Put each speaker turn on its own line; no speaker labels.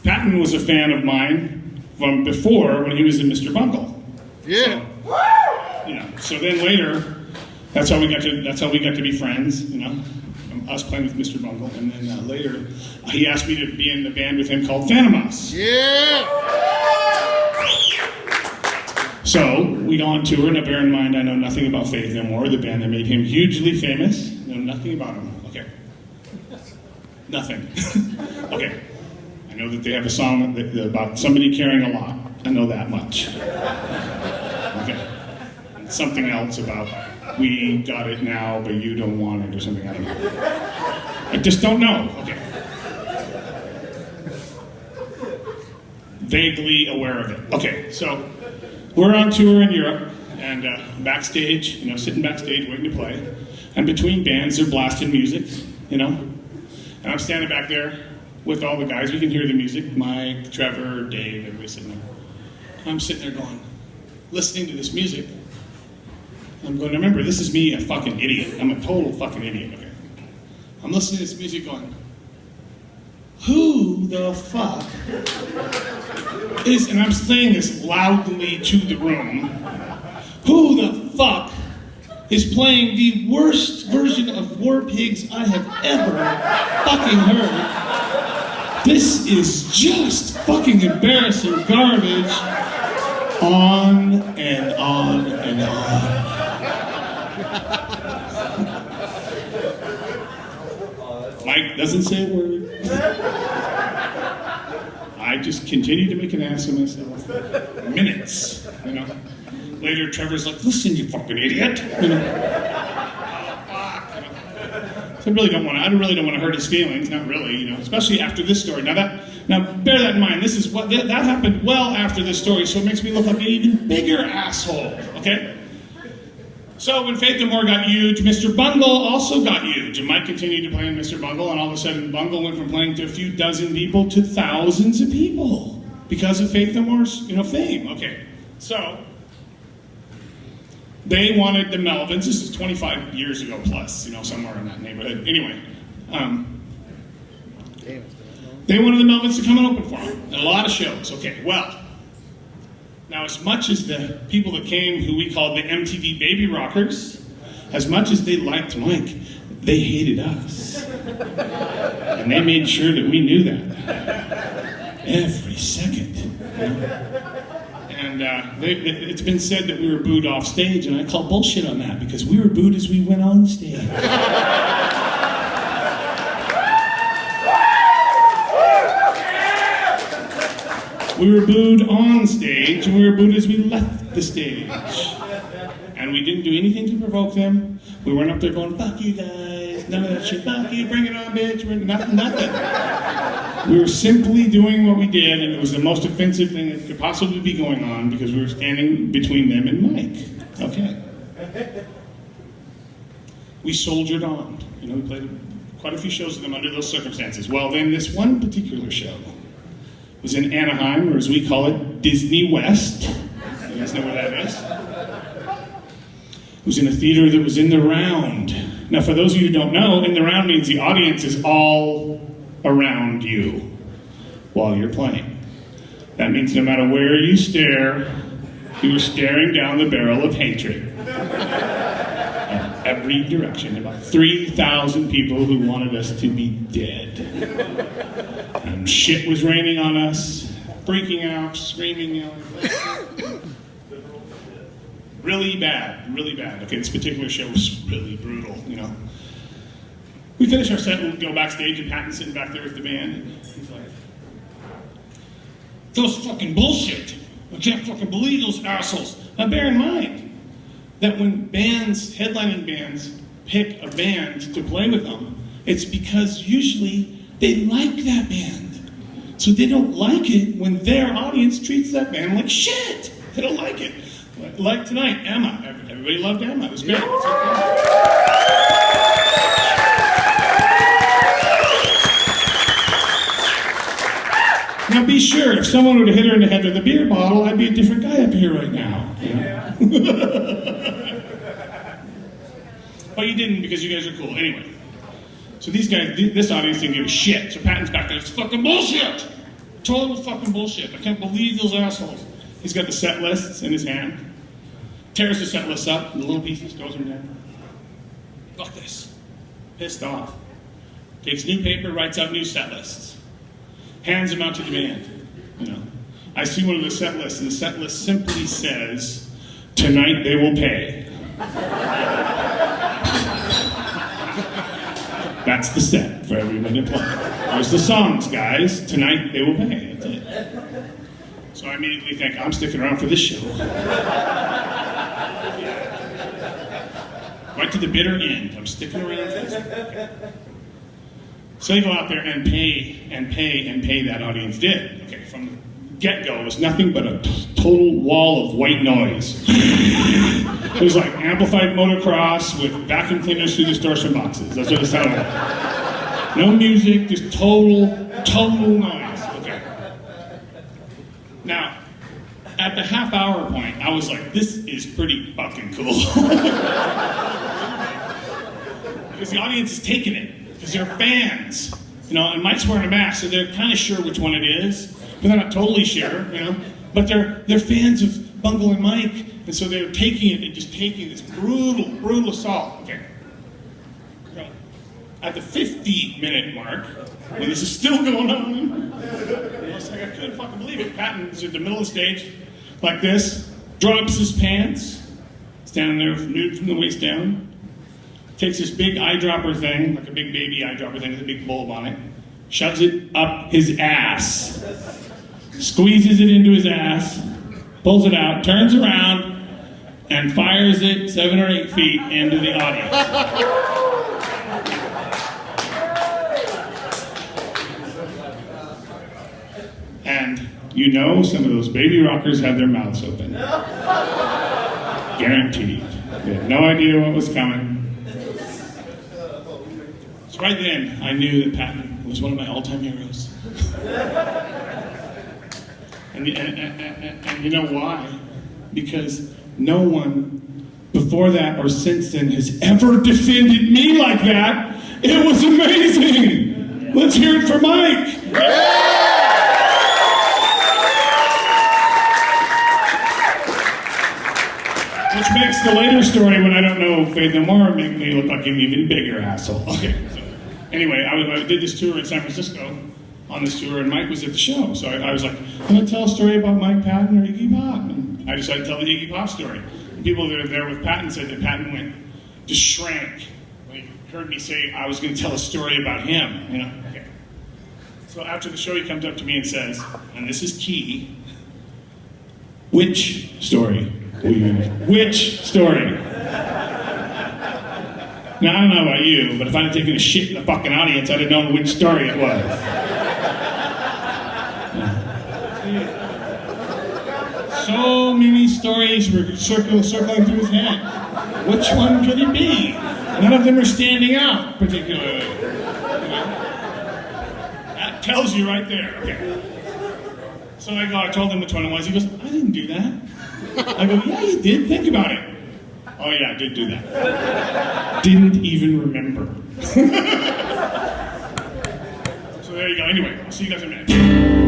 Patton was a fan of mine from before when he was in Mr. Bungle.
Yeah.
So then later, that's how we got to be friends. Us playing with Mr. Bungle, and then later he asked me to be in the band with him called Phantomas.
Yeah.
So we go on tour. Now bear in mind, I know nothing about Faith No More, the band that made him hugely famous. I know nothing about him. Okay. Nothing. Okay. I know that they have a song about somebody caring a lot. I know that much. Okay. And something else about we got it now, but you don't want it, or something. I don't know. I just don't know. Okay. Vaguely aware of it. Okay, so we're on tour in Europe, and backstage, sitting backstage waiting to play, and between bands they're blasting music, and I'm standing back there with all the guys. We can hear the music. Mike, Trevor, Dave, everybody sitting there. I'm sitting there going, listening to this music. I'm going to remember, this is me, a fucking idiot. I'm a total fucking idiot, okay? I'm listening to this music going, who the fuck is, and I'm saying this loudly to the room, who the fuck is playing the worst version of War Pigs I have ever fucking heard? This is just fucking embarrassing garbage. On and on and on. Mike doesn't say a word. I just continue to make an ass of myself. Minutes, Later, Trevor's like, listen, you fucking idiot. So I really don't want to hurt his feelings, not really, especially after this story. Now bear that in mind. This is what that happened well after this story, so it makes me look like an even bigger asshole. Okay. So when Faith No More got huge, Mr. Bungle also got huge, and Mike continued to play in Mr. Bungle, and all of a sudden Bungle went from playing to a few dozen people to thousands of people because of Faith No More's, fame. Okay, so they wanted the Melvins. This is 25 years ago plus, somewhere in that neighborhood. Anyway, they wanted the Melvins to come and open for them, and a lot of shows. Okay, well. Now, as much as the people that came, who we called the MTV Baby Rockers, as much as they liked Mike, they hated us. And they made sure that we knew that. Every second. And it's been said that we were booed off stage, and I call bullshit on that, because we were booed as we went on stage. We were booed on stage, and we were booed as we left the stage. And we didn't do anything to provoke them. We weren't up there going, fuck you guys, none of that shit, fuck you, bring it on, bitch, nothing. We were simply doing what we did, and it was the most offensive thing that could possibly be going on, because we were standing between them and Mike. Okay. We soldiered on. We played quite a few shows with them under those circumstances. Well, then this one particular show was in Anaheim, or as we call it, Disney West. You guys know where that is? It was in a theater that was in the round. Now, for those of you who don't know, in the round means the audience is all around you while you're playing. That means no matter where you stare, you are staring down the barrel of hatred. In every direction. About 3,000 people who wanted us to be dead. And shit was raining on us, freaking out, screaming, yelling. Really bad, really bad. Okay, this particular show was really brutal, We finish our set and go backstage, and Patton's sitting back there with the band, and he's like, those fucking bullshit. I can't fucking believe those assholes. Now bear in mind that when headlining bands, pick a band to play with them, it's because usually they like that band. So they don't like it when their audience treats that band like shit. They don't like it. Like tonight, Emma. Everybody loved Emma. It was great. Now be sure, if someone were to hit her in the head with a beer bottle, I'd be a different guy up here right now. Yeah. But you didn't, because you guys are cool. Anyway. So these guys, this audience didn't give a shit. So Patton's back there, it's fucking bullshit. Total fucking bullshit. I can't believe those assholes. He's got the set lists in his hand. Tears the set list up in little pieces, throws them down. Fuck this. Pissed off. Takes new paper, writes out new set lists. Hands them out to the band. You know. I see one of the set lists, and the set list simply says, "Tonight they will pay." That's the set for everyone to play. There's the songs, guys. Tonight they will pay. That's it. So I immediately think, I'm sticking around for this show. Right to the bitter end. I'm sticking around for this. So they go out there and pay that audience did. Okay, from the get-go, it was nothing but a total wall of white noise. It was like amplified motocross with vacuum cleaners through distortion boxes. That's what it sounded like. No music, just total noise. Okay. Now, at the half-hour point, I was like, this is pretty fucking cool. Because the audience is taking it. Because they're fans. You know, and Mike's wearing a mask, so they're kind of sure which one it is. But they're not totally sure, you know. But they're fans of Bungle and Mike. And so they're taking it and just taking this brutal assault. Okay. At the 50-minute mark, when this is still going on, I was like, I couldn't fucking believe it. Patton is at the middle of the stage, like this, drops his pants, standing there nude from the waist down, takes this big eyedropper thing, like a big baby eyedropper thing with a big bulb on it, shoves it up his ass, squeezes it into his ass, pulls it out, turns around, and fires it 7 or 8 feet into the audience. And you know some of those baby rockers had their mouths open. Guaranteed. They had no idea what was coming. So right then, I knew that Patton was one of my all-time heroes. And you know why? Because no one before that or since then has ever defended me like that. It was amazing. Let's hear it for Mike. Which makes the later story, when I don't know Faith No More, make me look like an even bigger asshole. Okay. So, anyway, I did this tour in San Francisco on this tour, and Mike was at the show. So I was like, I'm going to tell a story about Mike Patton or Iggy Pop. And I decided to tell the Iggy Pop story. And people that were there with Patton said that Patton just shrank when he heard me say I was going to tell a story about him. You know? Okay. So after the show, he comes up to me and says, and this is key, which story? Which story? Now, I don't know about you, but if I'd taken a shit in the fucking audience, I'd have known which story it was. So many stories were circling through his head. Which one could it be? None of them are standing out particularly. You know? That tells you right there. Okay. So I told him which one it was. He goes, I didn't do that. I go, yeah, you did. Think about it. Oh, yeah, I did do that. Didn't even remember. So there you go. Anyway, I'll see you guys in a minute.